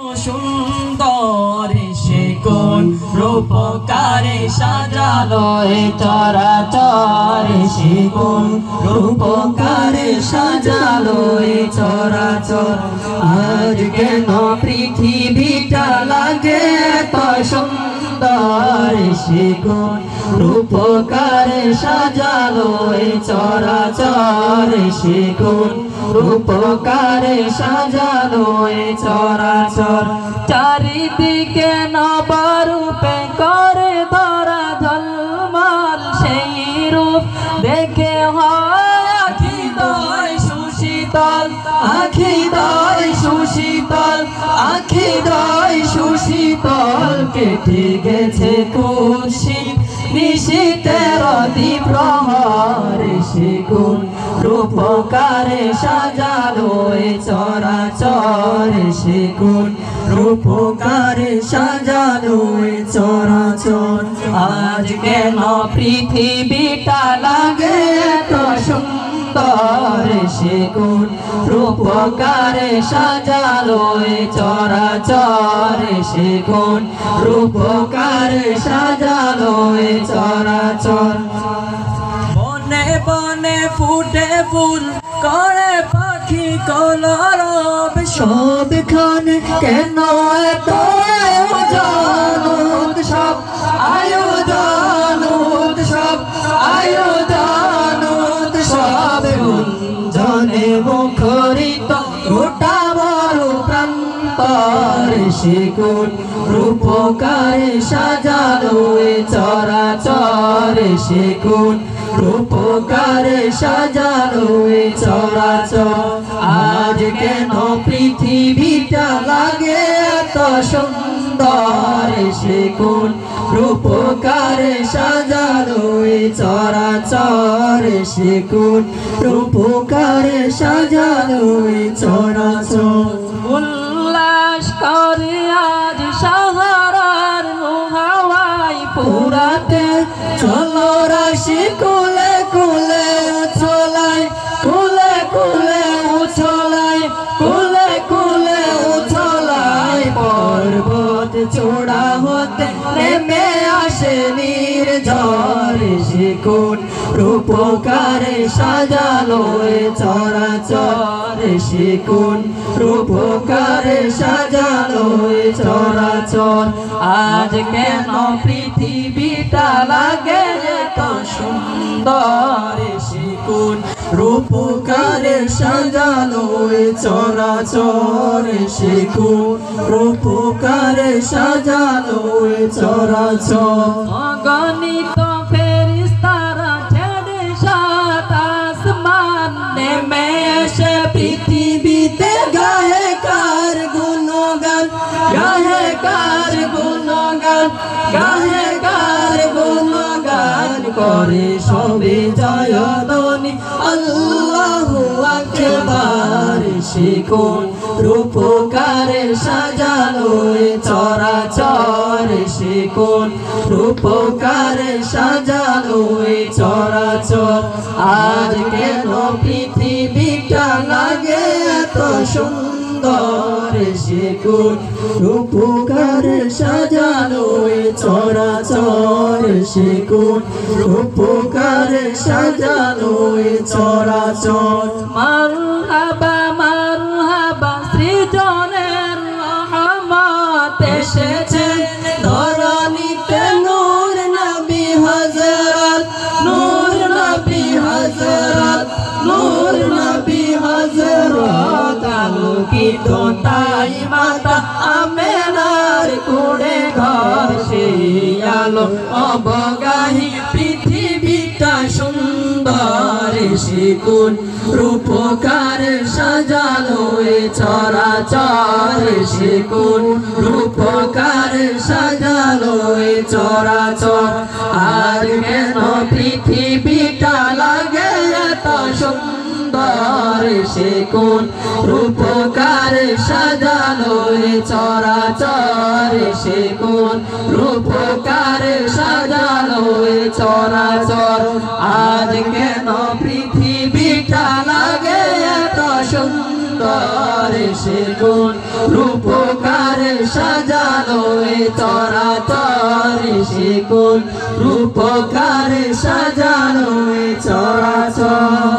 সুন্দর সে কোন রূপকারে সাজালো এ চরাচর সে কোন রূপকারে সাজালো এ চরাচর আজ কেন পৃথিবীটা লাগে এত সুন্দর সে কোন রূপকারে সাজালো এ চরাচর সে কোন রূপকারে সাজালো এ চরাচর চারিদিকে নবরূপে করে ধরা ঝলমল সেই রূপ দেখে হয় আখি দয় সুশীতল আখি দয় সুশীতল আখি দয় সুশীতল কেটে গেছে কুশিত নিশীতের দ্বীপ্রহর সে কোন রূপকারে সাজালো এ চরাচর সে কোন রূপকারে সাজালো এ চরাচর আজ কেন পৃথিবীটা লাগে এত সুন্দর সে কোন রূপকারে সাজালো এ চরাচর সে কোন রূপকারে সাজালো এ চরাচর বনে বনে ফুটে ফুল করে পাখি কলরব সবখানে কেন এত আয়োজন উৎসব আয়োজন উৎসব আয়োজন উৎসব গুঞ্জনে মুখরিত গোটা বড় প্রান্তর সে কোন রূপকারে সাজালো এ চরাচর সে কোন রূপকারে সাজালো এ চরাচর আজ কেন পৃথিবীটা লাগে এত সুন্দর সে কোন রূপকারে সাজালো এ চরাচর সে কোন রূপকারে সাজালো এ চরাচর উল্লাস করে আজ সাহারার হাওয়াই পুরাতে চলো রাশি কুলে কুলে উছলাই কুলে কুলে উছলাই কুলে কুলে উছলাই পর্বত চূড়া হতে নেমে আসে নির্ঝর সে কোন রূপকারে সাজালো এ চরাচর সে কোন রূপকারে সাজালো এ চরাচর আজ কেন পৃথিবীটা লাগে এত সুন্দর সে কোন রূপকারে সাজালো এ চরাচর সে কোন রূপকারে সাজালো এ চরাচর অগণিত ফেরেশতারা ছেড়ে সাত আসমান নেমে এসে পৃথিবীতে গায়ে কার গুণগান গায়ে কার গুণগান গায়ে কার গুণগান করে সবে জয়ধ্বনি আল্লাহু আকবার সে কোন রূপকারে সাজালো এ চরাচর সে কোন রূপকারে সাজালো এ চরাচর আজ কেন পৃথিবীটা লাগে এত সুন্দর সে কোন রূপকারে সাজালো এ চরাচর সে কোন রূপকারে সাজালো এ চরাচর মারহাবা মারহাবা সৃজনের রহমত এসেছে ধরণীতে নূর নবী হযরত নূর নবী হযরত নূর নবী হযরত আলোকিত তাই মাতা আমেনার কুড়ে ঘর সেই আলো অবগাহী পৃথিবীটা সুন্দর সে কোন রূপকারে সাজালো এ চরাচর সে কোন রূপকারে সাজালো এ চরাচর আর কেন পৃথিবীটা লাগে এত সুন্দর সে কোন রূপকারে সাজালো এ চরাচর সে কোন রূপকারে সাজালো এ চরাচর আজ কেন পৃথিবীটা লাগে এত সুন্দর সে কোন রূপকারে চরাচর সে কোন রূপকারে সাজালো এ চরাচর